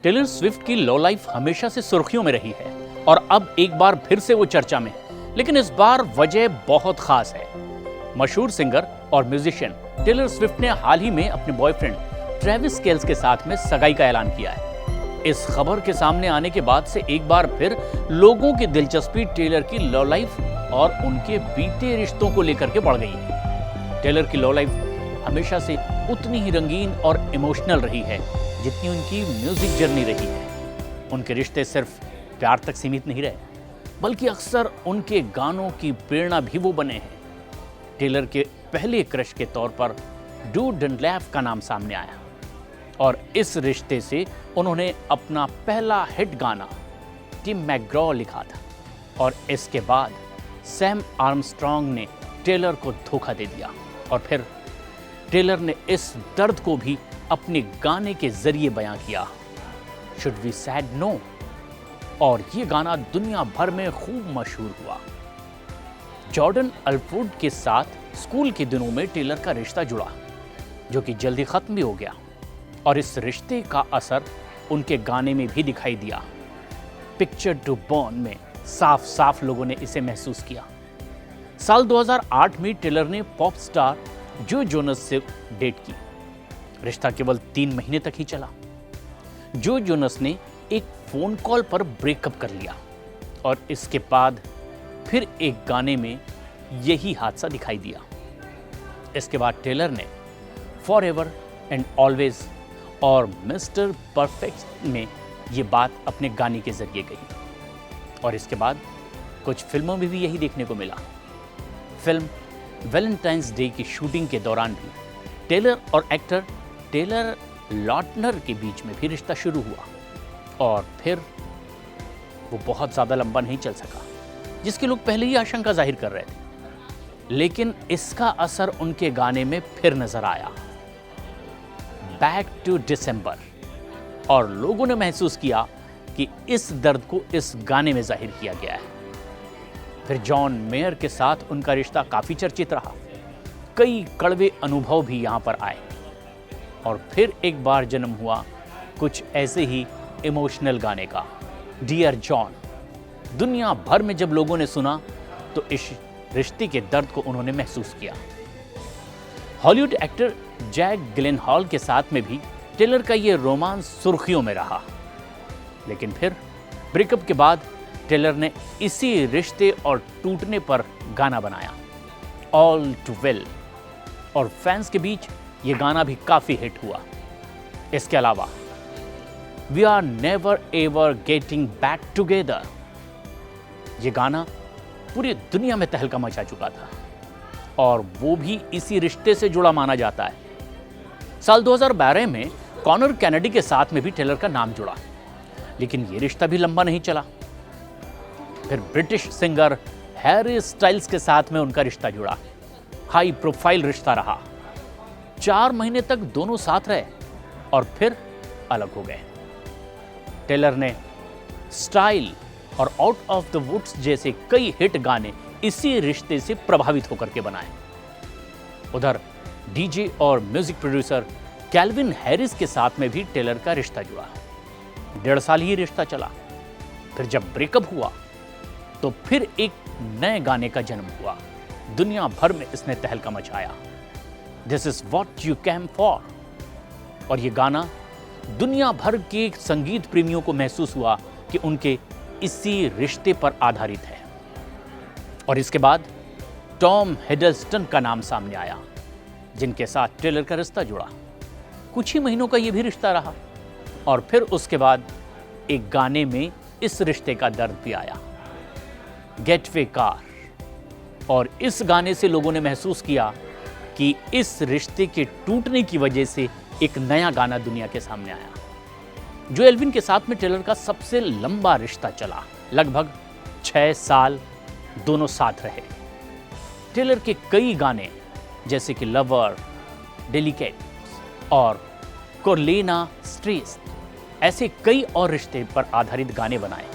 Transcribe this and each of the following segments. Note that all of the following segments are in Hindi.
टेलर स्विफ्ट की लो लाइफ हमेशा से सुर्खियों में रही है और अब एक बार फिर से वो चर्चा में है, लेकिन इस बार वजह बहुत खास है। मशहूर सिंगर और म्यूजिशियन टेलर स्विफ्ट ने हाल ही में अपने बॉयफ्रेंड ट्रेविस केल्स के साथ में सगाई का ऐलान किया है। इस खबर के सामने आने के बाद से एक बार फिर लोगों की दिलचस्पी टेलर की लो लाइफ और उनके बीते रिश्तों को लेकर के बढ़ गई है। टेलर की लो लाइफ हमेशा से उतनी ही रंगीन और इमोशनल रही है जितनी उनकी म्यूजिक जर्नी रही है। उनके रिश्ते सिर्फ प्यार तक सीमित नहीं रहे, बल्कि अक्सर उनके गानों की प्रेरणा भी वो बने हैं। टेलर के पहले क्रश के तौर पर डू डनलैप का नाम सामने आया और इस रिश्ते से उन्होंने अपना पहला हिट गाना टिम मैकग्रॉ लिखा था और इसके बाद सैम आर्मस्ट्रॉन्ग ने टेलर को धोखा दे दिया और फिर टेलर ने इस दर्द को भी अपने गाने के जरिए बयां किया, शुड वी सैड नो, और ये गाना दुनिया भर में खूब मशहूर हुआ। जॉर्डन अल्फ्रूड के साथ स्कूल के दिनों में टेलर का रिश्ता जुड़ा, जो कि जल्दी खत्म भी हो गया और इस रिश्ते का असर उनके गाने में भी दिखाई दिया। पिक्चर टू बॉर्न में साफ साफ लोगों ने इसे महसूस किया। साल 2008 में टेलर ने पॉप स्टार जो जोनस से डेट की। रिश्ता केवल 3 महीने तक ही चला। जो जोनस ने एक फोन कॉल पर ब्रेकअप कर लिया और इसके बाद फिर एक गाने में यही हादसा दिखाई दिया। इसके बाद टेलर ने फॉरएवर एंड ऑलवेज और मिस्टर परफेक्ट में ये बात अपने गाने के जरिए कही और इसके बाद कुछ फिल्मों में भी यही देखने को मिला। फिल्म वैलेंटाइंस डे की शूटिंग के दौरान भी टेलर और एक्टर टेलर लॉटनर के बीच में भी रिश्ता शुरू हुआ और फिर वो बहुत ज़्यादा लंबा नहीं चल सका, जिसके लोग पहले ही आशंका जाहिर कर रहे थे। लेकिन इसका असर उनके गाने में फिर नजर आया, बैक टू डिसम्बर, और लोगों ने महसूस किया कि इस दर्द को इस गाने में जाहिर किया गया है। फिर जॉन मेयर के साथ उनका रिश्ता काफी चर्चित रहा। कई कड़वे अनुभव भी यहां पर आए और फिर एक बार जन्म हुआ कुछ ऐसे ही इमोशनल गाने का, डियर जॉन। दुनिया भर में जब लोगों ने सुना तो इस रिश्ते के दर्द को उन्होंने महसूस किया। हॉलीवुड एक्टर जैक गिलेनहॉल के साथ में भी टेलर का ये रोमांस सुर्खियों में रहा, लेकिन फिर ब्रेकअप के बाद टेलर ने इसी रिश्ते और टूटने पर गाना बनाया, ऑल टू वेल, और फैंस के बीच ये गाना भी काफी हिट हुआ। इसके अलावा we are never ever getting back together, ये गाना पूरी दुनिया में तहलका मचा चुका था और वो भी इसी रिश्ते से जुड़ा माना जाता है। साल 2012 में कॉनर कैनेडी के साथ में भी टेलर का नाम जुड़ा, लेकिन ये रिश्ता भी लंबा नहीं चला। फिर ब्रिटिश सिंगर हैरी स्टाइल्स के साथ में उनका रिश्ता जुड़ा, हाई प्रोफाइल रिश्ता रहा। 4 महीने तक दोनों साथ रहे और फिर अलग हो गए। टेलर ने स्टाइल और आउट ऑफ द वुड्स जैसे कई हिट गाने इसी रिश्ते से प्रभावित होकर के बनाए। उधर डीजे और म्यूजिक प्रोड्यूसर कैल्विन हैरिस के साथ में भी टेलर का रिश्ता जुड़ा। 1.5 साल ही रिश्ता चला। फिर जब ब्रेकअप हुआ तो फिर एक नए गाने का जन्म हुआ। दुनिया भर में इसने तहलका मचाया, this is what you came for, और ये गाना दुनिया भर के संगीत प्रेमियों को महसूस हुआ कि उनके इसी रिश्ते पर आधारित है। और इसके बाद टॉम हिडलस्टन का नाम सामने आया, जिनके साथ टेलर का रिश्ता जुड़ा। कुछ ही महीनों का ये भी रिश्ता रहा और फिर उसके बाद एक गाने में इस रिश्ते का दर्द भी आया, गेटवे कार, और इस गाने से लोगों ने महसूस किया कि इस रिश्ते के टूटने की वजह से एक नया गाना दुनिया के सामने आया। जो एल्विन के साथ में टेलर का सबसे लंबा रिश्ता चला, लगभग 6 साल दोनों साथ रहे। टेलर के कई गाने जैसे कि लवर, डेलिकेट और कोर्लेना स्ट्रेस, ऐसे कई और रिश्ते पर आधारित गाने बनाए।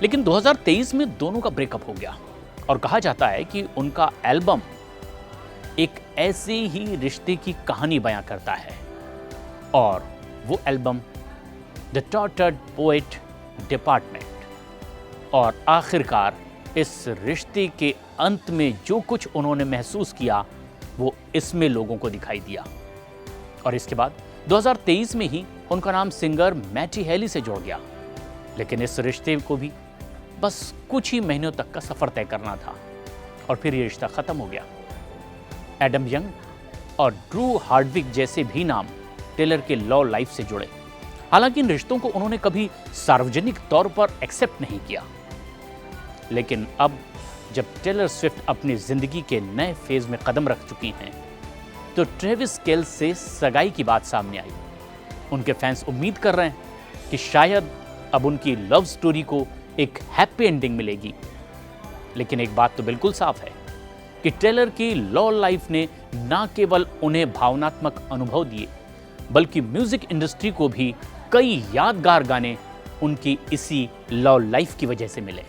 लेकिन 2023 में दोनों का ब्रेकअप हो गया और कहा जाता है कि उनका एल्बम एक ऐसे ही रिश्ते की कहानी बयां करता है और वो album the tortured poet department. और आखिरकार इस रिश्ते के अंत में जो कुछ उन्होंने महसूस किया वो इसमें लोगों को दिखाई दिया। और इसके बाद 2023 में ही उनका नाम सिंगर मैटी हेली से जुड़ गया। लेकिन इस रिश्ते को भी बस कुछ ही महीनों तक का सफर तय करना था और फिर ये रिश्ता खत्म हो गया। एडम यंग और ड्रू हार्डविक जैसे भी नाम टेलर के लव लाइफ से जुड़े। हालांकि इन रिश्तों को उन्होंने कभी सार्वजनिक तौर पर एक्सेप्ट नहीं किया। लेकिन अब जब टेलर स्विफ्ट अपनी जिंदगी के नए फेज में कदम रख चुकी हैं, तो ट्रेविस केल्स से सगाई की बात सामने आई। उनके फैंस उम्मीद कर रहे हैं कि शायद अब उनकी लव स्टोरी को एक हैप्पी एंडिंग मिलेगी। लेकिन एक बात तो बिल्कुल साफ है कि टेलर की लव लाइफ ने न केवल उन्हें भावनात्मक अनुभव दिए, बल्कि म्यूजिक इंडस्ट्री को भी कई यादगार गाने उनकी इसी लव लाइफ की वजह से मिले।